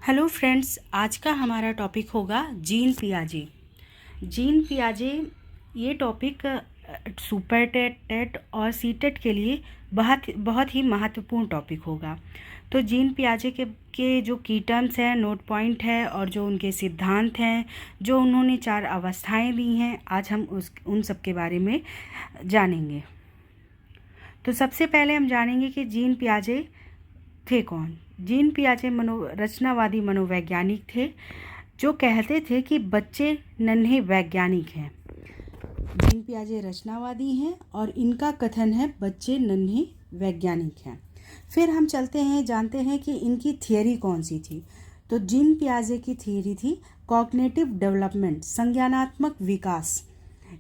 Hello friends, आज का हमारा टॉपिक होगा जीन पियाजे। जीन पियाजे ये टॉपिक सुपर टेट टेट और सी टेट के लिए बहुत ही महत्वपूर्ण टॉपिक होगा। तो जीन पियाजे के जो की टर्म्स हैं, नोट पॉइंट है और जो उनके सिद्धांत हैं, जो उन्होंने 4 अवस्थाएं दी हैं, आज हम उन सब के बारे में जानेंगे। तो सबसे पहले हम जानेंगे कि जीन पियाजे थे कौन। जीन पियाजे रचनावादी मनोवैज्ञानिक थे जो कहते थे कि बच्चे नन्हे वैज्ञानिक हैं। जीन पियाजे रचनावादी हैं और इनका कथन है बच्चे नन्हे वैज्ञानिक हैं। फिर हम चलते हैं, जानते हैं कि इनकी थियरी कौन सी थी। तो जीन पियाजे की थियरी थी कॉग्निटिव डेवलपमेंट, संज्ञानात्मक विकास।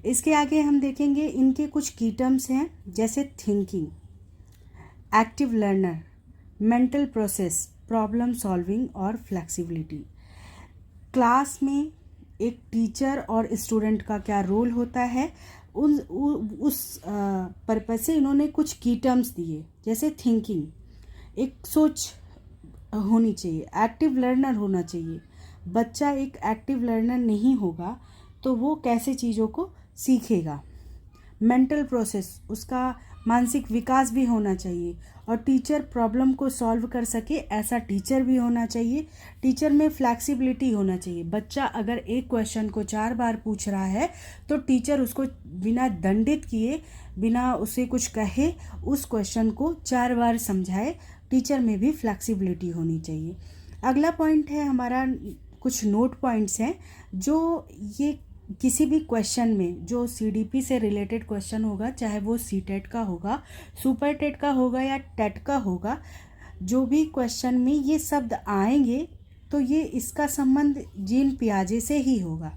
इसके आगे हम देखेंगे इनके कुछ की टर्म्स हैं, जैसे thinking, active learner, mental process, problem solving और फ्लेक्सिबिलिटी। क्लास में एक टीचर और स्टूडेंट का क्या रोल होता है, उस पर्पज से इन्होंने कुछ की टर्म्स दिए, जैसे थिंकिंग, एक सोच होनी चाहिए, एक्टिव लर्नर होना चाहिए। बच्चा एक एक्टिव लर्नर नहीं होगा तो वो कैसे चीज़ों को सीखेगा। मेंटल प्रोसेस, उसका मानसिक विकास भी होना चाहिए। और टीचर प्रॉब्लम को सॉल्व कर सके ऐसा टीचर भी होना चाहिए। टीचर में फ्लैक्सिबिलिटी होना चाहिए। बच्चा अगर एक क्वेश्चन को 4 बार पूछ रहा है तो टीचर उसको बिना दंडित किए, बिना उसे कुछ कहे, उस क्वेश्चन को 4 बार समझाए। टीचर में भी फ्लैक्सिबिलिटी होनी चाहिए। अगला पॉइंट है हमारा, कुछ नोट पॉइंट्स हैं जो ये किसी भी क्वेश्चन में जो सीडीपी से रिलेटेड क्वेश्चन होगा, चाहे वो सी टेट का होगा, सुपर टेट का होगा या टेट का होगा, जो भी क्वेश्चन में ये शब्द आएंगे तो ये इसका संबंध जीन पियाजे से ही होगा।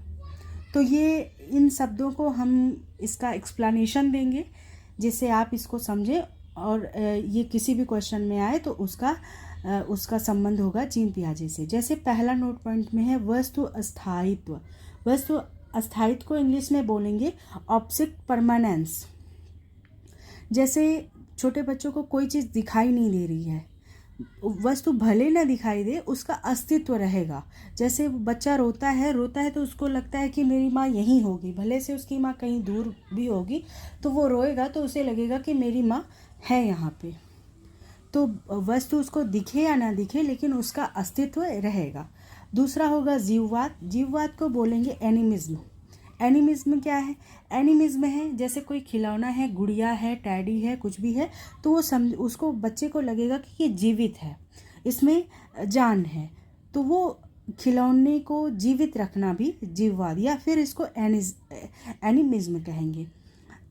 तो ये इन शब्दों को हम इसका एक्सप्लेनेशन देंगे जिससे आप इसको समझें और ये किसी भी क्वेश्चन में आए तो उसका संबंध होगा जीन पियाजे से। जैसे पहला नोट पॉइंट में है वस्तु अस्थायित्व। वस्तु अस्थायित्व को इंग्लिश में बोलेंगे ऑब्जेक्ट परमानेंस। जैसे छोटे बच्चों को कोई चीज़ दिखाई नहीं दे रही है, वस्तु भले ना दिखाई दे, उसका अस्तित्व रहेगा। जैसे बच्चा रोता है तो उसको लगता है कि मेरी माँ यहीं होगी, भले से उसकी माँ कहीं दूर भी होगी, तो वो रोएगा तो उसे लगेगा कि मेरी माँ है यहाँ पे। तो वस्तु उसको दिखे या ना दिखे, लेकिन उसका अस्तित्व रहेगा। दूसरा होगा जीववाद। जीववाद को बोलेंगे एनिमिज्म। एनिमिज्म क्या है? एनिमिज्म है जैसे कोई खिलौना है, गुड़िया है, टैडी है, कुछ भी है, तो वो उसको बच्चे को लगेगा कि ये जीवित है, इसमें जान है, तो वो खिलौने को जीवित रखना भी जीववाद या फिर इसको एनिमिज्म कहेंगे।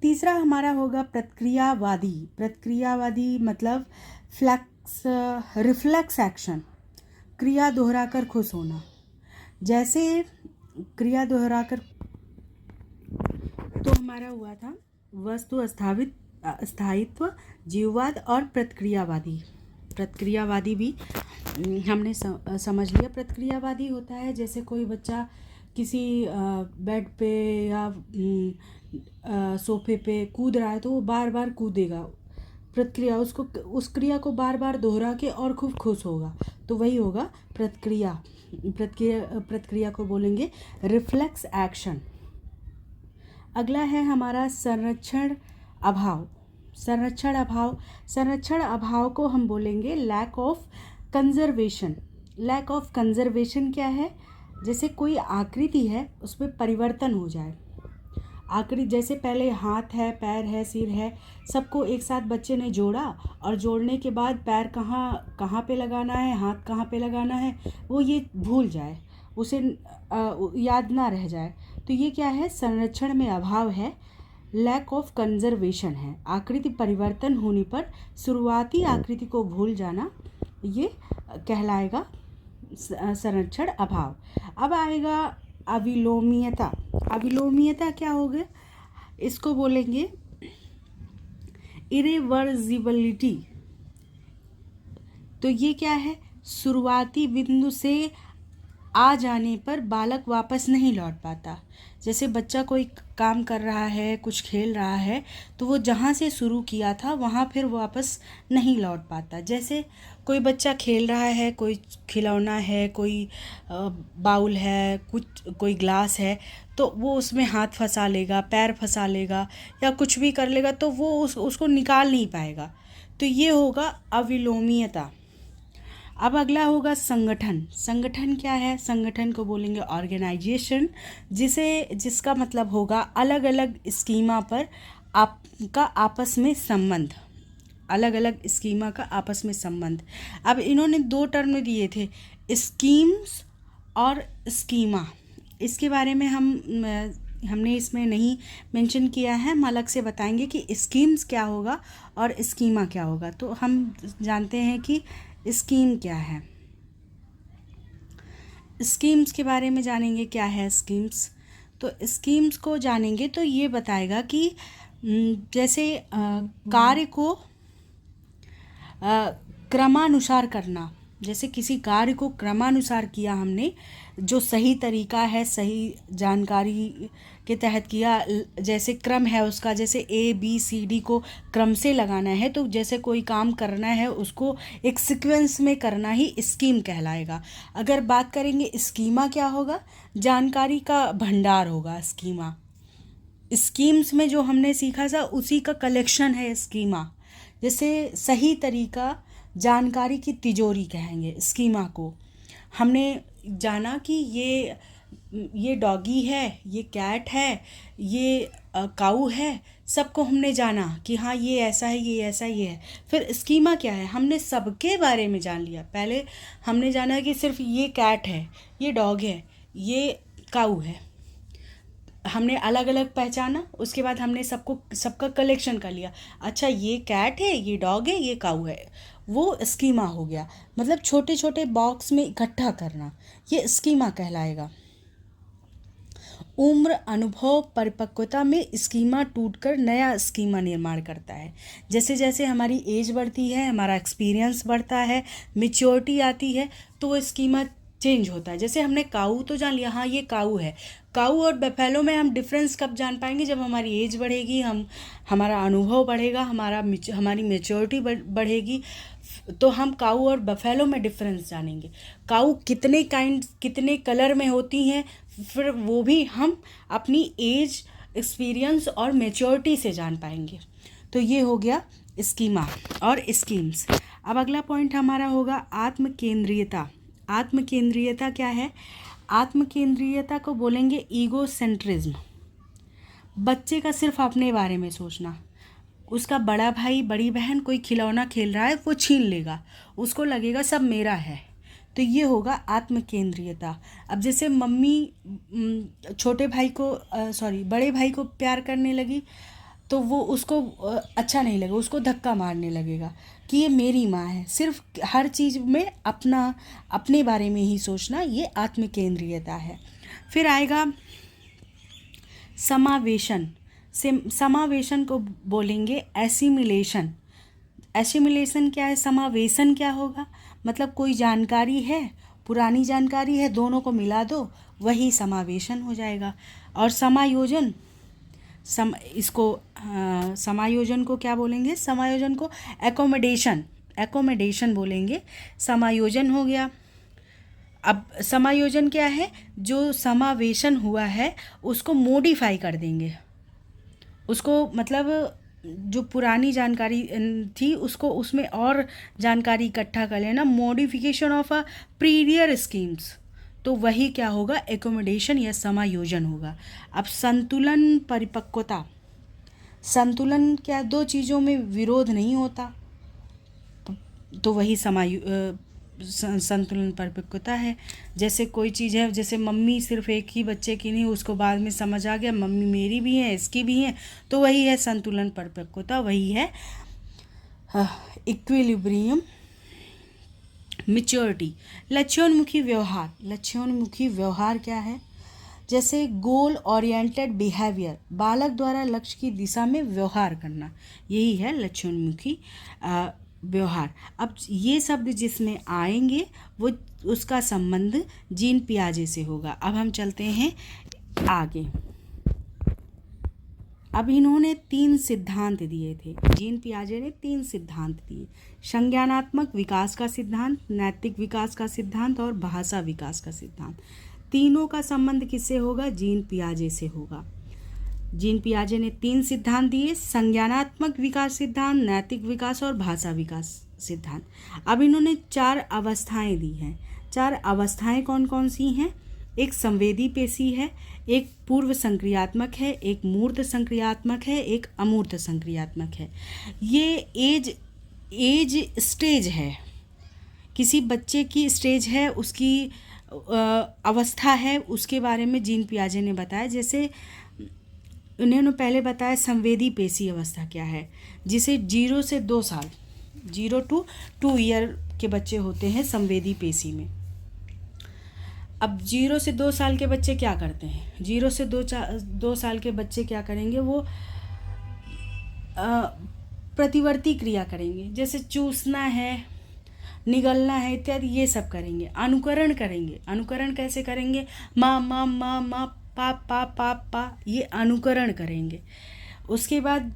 तीसरा हमारा होगा प्रतिक्रियावादी। प्रतिक्रियावादी मतलब रिफ्लेक्स एक्शन, क्रिया दोहराकर खुश होना। जैसे क्रिया दोहराकर, तो हमारा हुआ था वस्तु अस्थायित्व, जीववाद और प्रतिक्रियावादी। प्रतिक्रियावादी भी हमने समझ लिया। प्रतिक्रियावादी होता है जैसे कोई बच्चा किसी बेड पे या सोफे पे कूद रहा है तो वो बार बार कूदेगा। प्रतिक्रिया, उसको उस क्रिया को बार बार दोहरा के और खूब खुश होगा, तो वही होगा प्रतिक्रिया। प्रतिक्रिया को बोलेंगे रिफ्लेक्स एक्शन। अगला है हमारा संरक्षण अभाव। संरक्षण अभाव, संरक्षण अभाव को हम बोलेंगे lack of conservation. Lack of conservation क्या है? जैसे कोई आकृति है उसमें परिवर्तन हो जाए। आकृति जैसे पहले हाथ है, पैर है, सिर है, सबको एक साथ बच्चे ने जोड़ा और जोड़ने के बाद पैर कहाँ पे लगाना है, हाथ कहाँ पे लगाना है, वो ये भूल जाए, उसे याद ना रह जाए, तो ये क्या है? संरक्षण में अभाव है, लैक ऑफ कंजर्वेशन है। आकृति परिवर्तन होने पर शुरुआती आकृति को भूल जाना, ये कहलाएगा संरक्षण अभाव। अब आएगा अविलोम्यता। अविलोम्यता क्या होगा? इसको बोलेंगे इरिवर्सिबिलिटी। तो ये क्या है? शुरुआती बिंदु से आ जाने पर बालक वापस नहीं लौट पाता। जैसे बच्चा कोई काम कर रहा है, कुछ खेल रहा है, तो वो जहाँ से शुरू किया था वहाँ फिर वापस नहीं लौट पाता। जैसे कोई बच्चा खेल रहा है, कोई खिलौना है, कोई बाउल है, कुछ कोई ग्लास है, तो वो उसमें हाथ फंसा लेगा, पैर फंसा लेगा या कुछ भी कर लेगा, तो वो उसको निकाल नहीं पाएगा। तो ये होगा अविलोमीयता। अब अगला होगा संगठन। संगठन क्या है? संगठन को बोलेंगे ऑर्गेनाइजेशन, जिसका मतलब होगा अलग अलग स्कीमा पर आपका आपस में संबंध, अलग अलग स्कीमा का आपस में संबंध। अब इन्होंने 2 टर्म दिए थे, स्कीम्स और स्कीमा। इसके बारे में हमने इसमें नहीं मेंशन किया है, हम अलग से बताएंगे कि स्कीम्स क्या होगा और स्कीमा क्या होगा। तो हम जानते हैं कि स्कीम क्या है। स्कीम्स के बारे में जानेंगे, क्या है स्कीम्स। तो स्कीम्स को जानेंगे तो ये बताएगा कि जैसे कार्य को क्रमानुसार करना, जैसे किसी कार्य को क्रमानुसार किया हमने, जो सही तरीका है, सही जानकारी के तहत किया, जैसे क्रम है उसका, जैसे ABCD को क्रम से लगाना है, तो जैसे कोई काम करना है उसको एक सीक्वेंस में करना ही स्कीम कहलाएगा। अगर बात करेंगे स्कीमा क्या होगा, जानकारी का भंडार होगा स्कीमा। स्कीम्स में जो हमने सीखा था उसी का कलेक्शन है स्कीमा। जैसे सही तरीका, जानकारी की तिजोरी कहेंगे स्कीमा को। हमने जाना कि ये डॉगी है, ये कैट है, ये काऊ है, सबको हमने जाना कि हाँ ये ऐसा है, ये ऐसा, ये है। फिर स्कीमा क्या है, हमने सबके बारे में जान लिया। पहले हमने जाना कि सिर्फ ये कैट है, ये डॉग है, ये काऊ है, हमने अलग अलग पहचाना। उसके बाद हमने सबका कलेक्शन कर लिया। अच्छा ये कैट है, ये डॉग है, ये काऊ है, वो स्कीमा हो गया। मतलब छोटे छोटे बॉक्स में इकट्ठा करना, ये स्कीमा कहलाएगा। उम्र, अनुभव, परिपक्वता में स्कीमा टूटकर नया स्कीमा निर्माण करता है। जैसे जैसे हमारी एज बढ़ती है, हमारा एक्सपीरियंस बढ़ता है, मैच्योरिटी आती है, तो वो स्कीमा चेंज होता है। जैसे हमने काऊ तो जान लिया, हाँ ये काऊ है। काऊ और बफेलो में हम डिफरेंस कब जान पाएंगे? जब हमारी एज बढ़ेगी, हमारा अनुभव बढ़ेगा, हमारी मैच्योरिटी बढ़ेगी, तो हम काऊ और बफेलो में डिफरेंस जानेंगे। काऊ कितने कलर में होती हैं, फिर वो भी हम अपनी एज, एक्सपीरियंस और मैच्योरिटी से जान पाएंगे। तो ये हो गया स्कीमा और स्कीम्स। अब अगला पॉइंट हमारा होगा आत्म केंद्रीयता। आत्म केंद्रीयता क्या है? आत्म केंद्रीयता को बोलेंगे ईगोसेंट्रिज्म। बच्चे का सिर्फ अपने बारे में सोचना। उसका बड़ा भाई, बड़ी बहन कोई खिलौना खेल रहा है, वो छीन लेगा, उसको लगेगा सब मेरा है, तो ये होगा आत्म केंद्रीयता। अब जैसे मम्मी छोटे भाई को बड़े भाई को प्यार करने लगी, तो वो उसको अच्छा नहीं लगेगा, उसको धक्का मारने लगेगा कि ये मेरी माँ है। सिर्फ हर चीज़ में अपने बारे में ही सोचना, ये आत्म केंद्रीयता है। फिर आएगा समावेशन। समावेशन को बोलेंगे एसिमिलेशन। एसिमिलेशन क्या है? समावेशन क्या होगा? मतलब कोई जानकारी है, पुरानी जानकारी है, दोनों को मिला दो, वही समावेशन हो जाएगा। और समायोजन, समायोजन को क्या बोलेंगे? समायोजन को एकोमोडेशन बोलेंगे। समायोजन हो गया। अब समायोजन क्या है? जो समावेशन हुआ है उसको मॉडिफाई कर देंगे, उसको मतलब जो पुरानी जानकारी थी उसको उसमें और जानकारी इकट्ठा कर लेना, modification of a praevia schemes, तो वही क्या होगा? एकोमोडेशन या समायोजन होगा। अब संतुलन, परिपक्वता। संतुलन क्या? दो चीज़ों में विरोध नहीं होता, तो वही संतुलन परिपक्वता है। जैसे कोई चीज़ है, जैसे मम्मी सिर्फ एक ही बच्चे की नहीं, उसको बाद में समझ आ गया मम्मी मेरी भी है, इसकी भी है, तो वही है संतुलन परिपक्वता, वही है इक्विलिब्रियम। मैच्योरिटी। लक्ष्योन्मुखी व्यवहार। लक्ष्योन्मुखी व्यवहार क्या है? जैसे गोल ओरिएंटेड बिहेवियर, बालक द्वारा लक्ष्य की दिशा में व्यवहार करना, यही है लक्ष्योन्मुखी व्यवहार। अब ये शब्द जिसमें आएंगे वो उसका संबंध जीन पियाजे से होगा। अब हम चलते हैं आगे। अब इन्होंने 3 सिद्धांत दिए थे, जीन पियाजे ने 3 सिद्धांत दिए, संज्ञानात्मक विकास का सिद्धांत, नैतिक विकास का सिद्धांत और भाषा विकास का सिद्धांत। तीनों का संबंध किससे होगा? जीन पियाजे से होगा। जीन पियाजे ने 3 सिद्धांत दिए, संज्ञानात्मक विकास सिद्धांत, नैतिक विकास और भाषा विकास सिद्धांत। अब इन्होंने 4 अवस्थाएं दी हैं। 4 अवस्थाएं कौन कौन सी हैं? एक संवेदी पेशी है, एक पूर्व संक्रियात्मक है, एक मूर्त संक्रियात्मक है, एक अमूर्त संक्रियात्मक है। ये एज स्टेज है, किसी बच्चे की स्टेज है, उसकी अवस्था है, उसके बारे में जीन पियाजे ने बताया। जैसे उन्होंने पहले बताया संवेदी पेशी अवस्था क्या है, जिसे 0 से 2 साल 0 to 2 ईयर के बच्चे होते हैं संवेदी पेशी में। अब 0 से 2 साल के बच्चे क्या करते हैं? 0 से 2 साल के बच्चे क्या करेंगे? वो प्रतिवर्ती क्रिया करेंगे, जैसे चूसना है, निगलना है इत्यादि, ये सब करेंगे। अनुकरण करेंगे। अनुकरण कैसे करेंगे? माँ माँ माँ माँ, पा पा पा पा, ये अनुकरण करेंगे। उसके बाद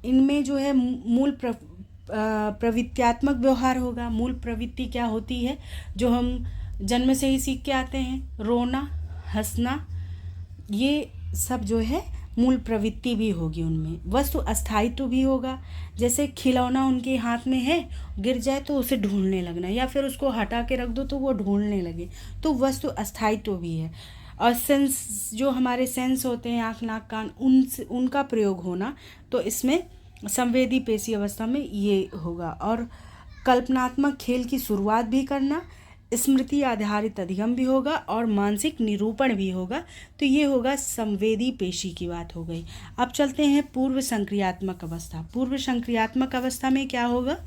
इनमें जो है मूल प्रवृत्त्यात्मक व्यवहार होगा। मूल प्रवृत्ति क्या होती है? जो हम जन्म से ही सीख के आते हैं, रोना, हंसना, ये सब जो है मूल प्रवृत्ति भी होगी उनमें। वस्तु अस्थायित्व भी होगा, जैसे खिलौना उनके हाथ में है, गिर जाए तो उसे ढूंढने लगना, या फिर उसको हटा के रख दो तो वो ढूंढने लगे, तो वस्तु अस्थायित्व भी है। और सेंस, जो हमारे सेंस होते हैं, आँख नाक कान, उनका प्रयोग होना, तो इसमें संवेदी पेशी अवस्था में ये होगा। और कल्पनात्मक खेल की शुरुआत भी करना, स्मृति आधारित अधिगम भी होगा और मानसिक निरूपण भी होगा। तो ये होगा संवेदी पेशी की बात हो गई। अब चलते हैं पूर्व संक्रियात्मक अवस्था। पूर्व संक्रियात्मक अवस्था में क्या होगा?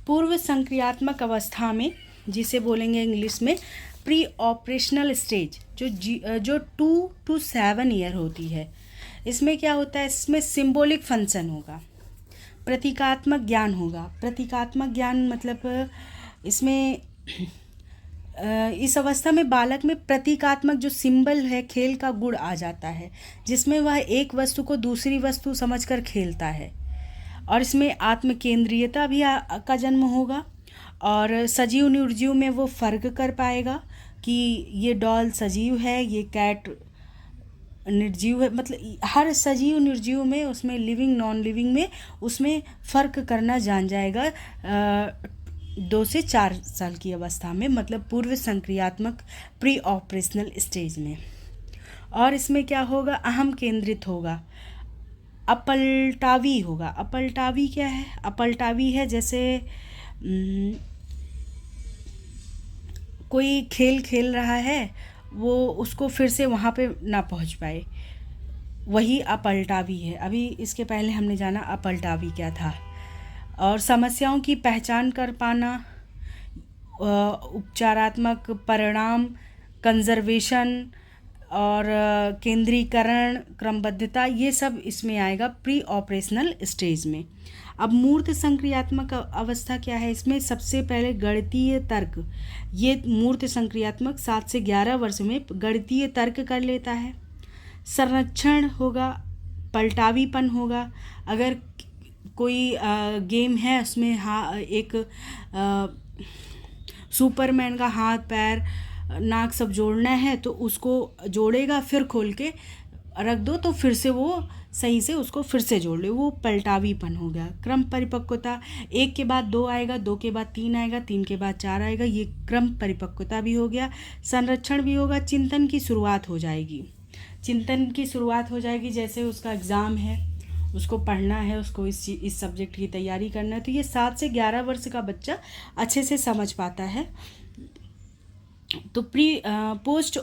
पूर्व संक्रियात्मक अवस्था में, जिसे बोलेंगे इंग्लिश में प्री ऑपरेशनल स्टेज, जो 2 to 7 ईयर होती है। इसमें क्या होता है? इसमें सिंबॉलिक फंक्शन होगा, प्रतीकात्मक ज्ञान होगा। प्रतीकात्मक ज्ञान मतलब इसमें इस अवस्था में बालक में प्रतीकात्मक जो सिंबल है, खेल का गुण आ जाता है, जिसमें वह एक वस्तु को दूसरी वस्तु समझकर खेलता है। और इसमें आत्म केंद्रीयता भी का जन्म होगा, और सजीव निर्जीव में वो फर्क कर पाएगा कि ये डॉल सजीव है, ये कैट निर्जीव है। मतलब हर सजीव निर्जीव में, उसमें लिविंग नॉन लिविंग में, उसमें फ़र्क करना जान जाएगा 2 से 4 साल की अवस्था में, मतलब पूर्व संक्रियात्मक प्री ऑपरेशनल स्टेज में। और इसमें क्या होगा? अहम केंद्रित होगा, अपलटावी होगा। अपलटावी क्या है? अपलटावी है जैसे कोई खेल खेल रहा है, वो उसको फिर से वहाँ पे ना पहुँच पाए, वही अपलटावी है। अभी इसके पहले हमने जाना अपलटावी क्या था। और समस्याओं की पहचान कर पाना, उपचारात्मक परिणाम, कंजर्वेशन और केंद्रीकरण, क्रमबद्धता, ये सब इसमें आएगा प्री ऑपरेशनल स्टेज में। अब मूर्त संक्रियात्मक अवस्था क्या है? इसमें सबसे पहले गणितीय तर्क, ये मूर्त संक्रियात्मक 7 से 11 वर्ष में गणितीय तर्क कर लेता है। संरक्षण होगा, पलटावीपन होगा। अगर कोई गेम है, उसमें एक सुपरमैन का हाथ पैर नाक सब जोड़ना है, तो उसको जोड़ेगा, फिर खोल के रख दो तो फिर से वो सही से उसको फिर से जोड़ ले, वो पलटावीपन हो गया। क्रम परिपक्वता, 1 के बाद 2 आएगा, 2 के बाद 3 आएगा, 3 के बाद 4 आएगा, ये क्रम परिपक्वता भी हो गया। संरक्षण भी होगा, चिंतन की शुरुआत हो जाएगी। चिंतन की शुरुआत हो जाएगी, जैसे उसका एग्ज़ाम है, उसको पढ़ना है, उसको इस सब्जेक्ट की तैयारी करना है, तो ये 7 से 11 वर्ष का बच्चा अच्छे से समझ पाता है। तो पोस्ट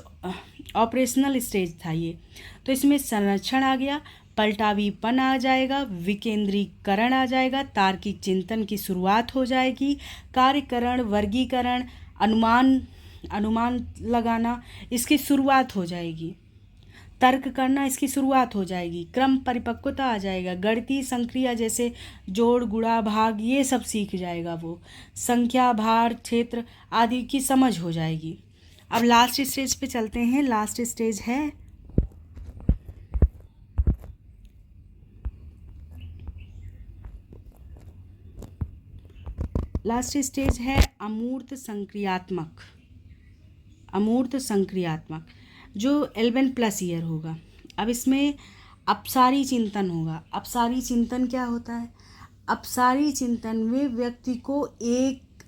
ऑपरेशनल स्टेज था ये। तो इसमें संरक्षण आ गया, पलटावीपन आ जाएगा, विकेंद्रीकरण आ जाएगा, तार्किक चिंतन की शुरुआत हो जाएगी, कार्यकरण, वर्गीकरण, अनुमान लगाना, इसकी शुरुआत हो जाएगी, तर्क करना, इसकी शुरुआत हो जाएगी, क्रम परिपक्वता आ जाएगा, गणितीय संक्रिया जैसे जोड़, गुणा, भाग, ये सब सीख जाएगा वो, संख्या, भार, क्षेत्र आदि की समझ हो जाएगी। अब लास्ट स्टेज पे चलते हैं। लास्ट स्टेज है लास्ट स्टेज है अमूर्त संक्रियात्मक। अमूर्त संक्रियात्मक जो 11+ ईयर होगा। अब इसमें अपसारी चिंतन होगा। अपसारी चिंतन क्या होता है? अपसारी चिंतन में व्यक्ति को एक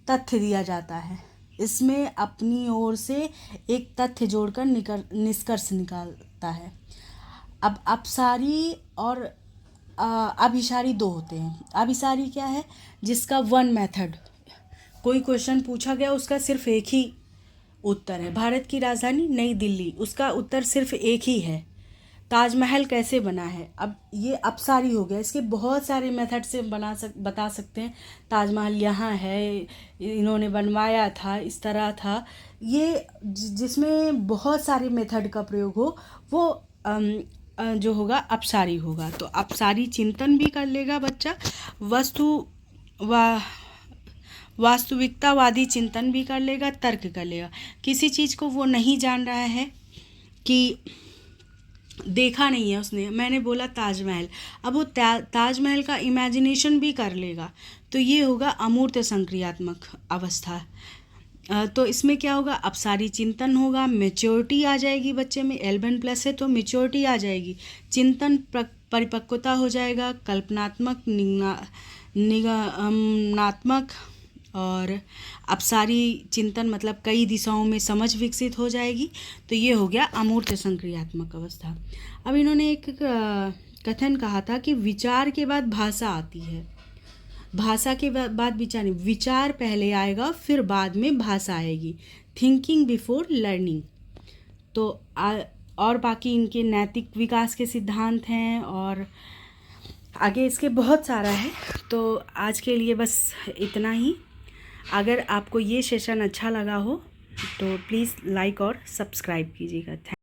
तथ्य दिया जाता है, इसमें अपनी ओर से एक तथ्य जोड़कर निष्कर्ष निकालता है। अब अपसारी और अभिसारी दो होते हैं। अभिसारी क्या है? जिसका वन मेथड, कोई क्वेश्चन पूछा गया उसका सिर्फ एक ही उत्तर है। भारत की राजधानी नई दिल्ली, उसका उत्तर सिर्फ एक ही है। ताजमहल कैसे बना है? अब ये अपसारी हो गया। इसके बहुत सारे मेथड से बता सकते हैं। ताजमहल यहाँ है, इन्होंने बनवाया था, इस तरह था। ये जिसमें बहुत सारे मेथड का प्रयोग हो वो जो होगा अपसारी होगा। तो अपसारी चिंतन भी कर लेगा बच्चा, वास्तविकतावादी चिंतन भी कर लेगा, तर्क कर लेगा। किसी चीज़ को वो नहीं जान रहा है कि देखा नहीं है उसने, मैंने बोला ताजमहल, अब वो ताजमहल का इमेजिनेशन भी कर लेगा। तो ये होगा अमूर्त संक्रियात्मक अवस्था। तो इसमें क्या होगा? अपसारी चिंतन होगा, मैच्योरिटी आ जाएगी बच्चे में। 11+ है तो मैच्योरिटी आ जाएगी, चिंतन परिपक्वता हो जाएगा, कल्पनात्मक, निगमनात्मक और अपसारी चिंतन मतलब कई दिशाओं में समझ विकसित हो जाएगी। तो ये हो गया अमूर्त संक्रियात्मक अवस्था। अब इन्होंने एक कथन कहा था कि विचार के बाद भाषा आती है। भाषा के बाद विचार नहीं, विचार पहले आएगा फिर बाद में भाषा आएगी। Thinking before learning. तो और बाकी इनके नैतिक विकास के सिद्धांत हैं और आगे इसके बहुत सारा है। तो आज के लिए बस इतना ही। अगर आपको ये सेशन अच्छा लगा हो तो प्लीज़ लाइक और सब्सक्राइब कीजिएगा।